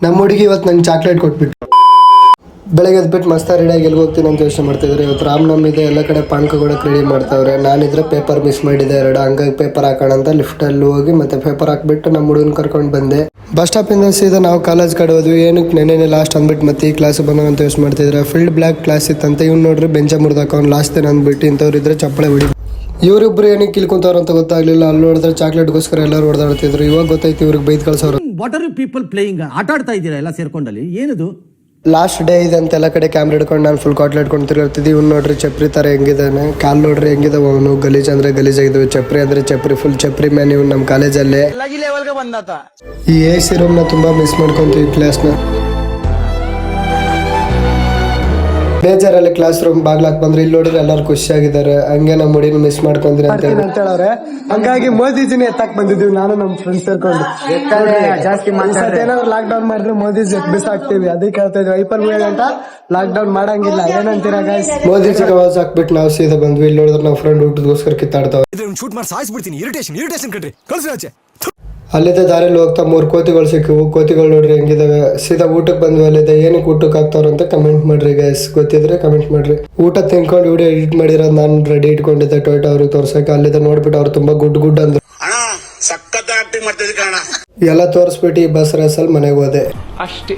ನಮ್ಮ ಹುಡುಗಿ ಇವತ್ತು ನಂಗೆ ಚಾಕ್ಲೇಟ್ ಕೊಟ್ಬಿಟ್ಟು ಬೆಳಗ್ಗೆ ಎದ್ಬಿಟ್ಟು ಮಸ್ತ ರೆಡಿಯಾಗಿ ಎಲ್ಲಿ ಹೋಗ್ತೀನಿ ಅಂತ ಯೋಚನೆ ಮಾಡ್ತಿದ್ರು. ಇವತ್ತು ರಾಮನವಮಿ ಇದೆ, ಎಲ್ಲ ಕಡೆ ಪಾನ್ಕ ಕೊಡೋಕೆ ರೆಡಿ ಮಾಡ್ತಾವ್ರೆ. ನಾನಿದ್ರೆ ಪೇಪರ್ ಮಿಸ್ ಮಾಡಿದೆ ಎರಡು, ಹಂಗಾಗಿ ಪೇಪರ್ ಹಾಕೋಣ ಅಂತ ಲಿಫ್ಟಲ್ಲಿ ಹೋಗಿ ಮತ್ತೆ ಪೇಪರ್ ಹಾಕ್ಬಿಟ್ಟು ನಮ್ಮ ಹುಡುಗನ ಕರ್ಕೊಂಡು ಬಂದೆ. ಬಸ್ ಸ್ಟಾಪಿಂದ ಸೀದಾ ನಾವು ಕಾಲೇಜ್ ಕಡೆ ಹೋದ್ವಿ. ಏನಕ್ಕೆ ನೆನ್ನೆ ಲಾಸ್ಟ್ ಅಂದ್ಬಿಟ್ಟು ಮತ್ತೆ ಈ ಕ್ಲಾಸ್ ಬಂದಾಗ ಅಂತ ಯೋಚನೆ ಮಾಡ್ತಿದ್ರೆ. ಫೀಲ್ಡ್ ಬ್ಲ್ಯಾಕ್ ಕ್ಲಾಸ್ ಇತ್ತಂತೆ. ಇವ್ನು ನೋಡ್ರಿ ಬೆಂಚ ಮುರಿದಾಕ ಅವ್ನು ಲಾಸ್ಟ್ ದಿನ ಅಂದ್ಬಿಟ್ಟು ಇಂಥವ್ರು ಇದ್ರೆ ಚಪ್ಪಳೆ ಹೊಡಿ. ಇವರಿಬ್ರು ಏನಕ್ಕೆ ಕಿಲ್ಕೊಂತವ್ರು ಅಂತ ಗೊತ್ತಾಗ್ಲಿಲ್ಲ. ಅಲ್ಲಿ ನೋಡಿದ್ರೆ ಚಾಕ್ಲೇಟ್ಗೋಸ್ಕರ ಎಲ್ಲರೂ ಹೊಡೆದಾಡ್ತಿದ್ರು. ಇವಾಗ ಗೊತ್ತಾಯ್ತು ಇವ್ರಿಗೆ ಬೈದ್ ಕಳ್ಸೋರು. What are you people playing? ಆಟ ಆಡ್ತಾ ಇದ್ದೀರಾ ಎಲ್ಲ ಸೇರ್ಕೊಂಡಲ್ಲಿ? ಏನದು ಲಾಸ್ಟ್ ಡೇ ಇದೆ ಅಂತ ಎಲ್ಲ ಕಡೆ ಕ್ಯಾಮ್ರಾ ಹಿಡ್ಕೊಂಡು ನಾನು ಫುಲ್ ಕಾಟ್ಲೆಟ್ ಇಟ್ಕೊಂಡು ತಿರ್ಗಾಡ್ತಿದ್ದೆ. ಇವ್ನು ನೋಡ್ರಿ ಚಪ್ರಿ ತರ ಹೆಂಗಿದ್ದಾನೆ, ಕಾಲ್ ನೋಡ್ರಿ ಹೆಂಗಿದಾವ ಅವನು. ಗಲೀಜ್ ಅಂದ್ರೆ ಗಲೀಜಾಗಿದ್ದಾವೆ, ಚಪ್ರಿ ಅಂದ್ರೆ ಚಪ್ರಿ, ಫುಲ್ ಚಪ್ರಿ ಮ್ಯಾನ್ ಇವ್ನು ನಮ್ಮ ಕಾಲೇಜಲ್ಲೇ. ಈ AC ರೂಮ್ ನ ತುಂಬಾ ಮಿಸ್ ಮಾಡ್ಕೊಂತೀವಿ ಕ್ಲಾಸ್ನ. ಬೇಜಾರಲ್ಲಿ ಕ್ಲಾಸ್ ರೂಮ್ ಬಾಗ್ಲಾಕ್ ಬಂದ್ರೆ ಇಲ್ಲಿ ನೋಡಿದ್ರೆ ಎಲ್ಲರೂ ಖುಷಿಯಾಗಿದ್ದಾರೆ. ಹಂಗೆ ನಮ್ಮ ಹುಡುಗಿನ ಮಿಸ್ ಮಾಡ್ಕೊಂಡ್ರಿ ಅಂತ ಹೇಳವ್ರೆ. ಹಂಗಾಗಿ ಮೋದಿಜಿನ ಎತ್ತಾಕ್ ಬಂದಿದ್ದೀವಿ ನಾನು ನಮ್ಮ ಫ್ರೆಂಡ್ಸ್ ಸೇರ್ಕೊಂಡು. ಜಾಸ್ತಿ ಏನಾದ್ರು ಲಾಕ್ ಡೌನ್ ಮಾಡಿದ್ರೆ ಮೋದಿಜಿ ಎತ್ ಹಾಕ್ತಿವಿ. ಅದಕ್ಕೆ ಹೇಳ್ತಾ ಇದ್ವಿ ಐಪಲ್ ಗಂಟ ಲಾಕ್ ಡೌನ್ ಮಾಡಂಗಿಲ್ಲ. ಏನಂತೀರಾ ಗೈಸ್? ಮೋದಿಜಿಗೆ ಆವಾಜ್ ಹಾಕ್ಬಿಟ್ಟು ನಾವು ಸೀದಾ ಬಂದ್ವಿ. ಇಲ್ಲಿ ನೋಡಿದ್ರೆ ನಾವು ಫ್ರೆಂಡ್ ಊಟದಗೋಸ್ಕರ ಕಿತ್ತಾಡ್ತಾವ. ಶೂಟ್ ಮಾಡಿ ಸಾಯಿಸ್ಬಿಡ್ತೀನಿ. ಇರಿಟೇಷನ್ ಕಣ್ರಿ, ಕಳ್ಸಿ ಆಚೆ. ಅಲ್ಲಿದ್ದ ದಾರಿಯಲ್ಲಿ ಹೋಗ್ತಾ 3 ಕೋತಿಗಳು ಸಿಕ್ಕಿವು. ಕೋತಿಗಳು ನೋಡ್ರಿ ಹೆಂಗಿದಾವೆ. ಸೀದಾ ಊಟಕ್ಕೆ ಬಂದ್ವಿ. ಅಲ್ಲಿದ್ದ ಏನಕ್ಕೆ ಊಟಕ್ಕೆ ಹಾಕ್ತಾವ್ರ ಅಂತ ಕಮೆಂಟ್ ಮಾಡ್ರಿ ಗೈಸ್. ಗೊತ್ತಿದ್ರೆ ಕಮೆಂಟ್ ಮಾಡ್ರಿ. ಊಟ ತಿನ್ಕೊಂಡು ವಿಡಿಯೋ ಎಡಿಟ್ ಮಾಡಿರೋದು ನಾನು ರೆಡಿ ಇಟ್ಕೊಂಡಿದ್ದೆ ಟೊಯೋಟೋ ಅವ್ರಿಗೆ ತೋರ್ಸಕ್ಕೆ. ಅಲ್ಲಿದ್ದ ನೋಡ್ಬಿಟ್ಟು ಅವ್ರು ತುಂಬಾ ಗುಡ್ ಅಂದ್ರು. ಎಲ್ಲ ತೋರಿಸ್ಬಿಟ್ಟು ಬಸ್ ರೇಸಲ್ಲಿ ಮನೆಗೆ ಹೋದೆ ಅಷ್ಟೇ.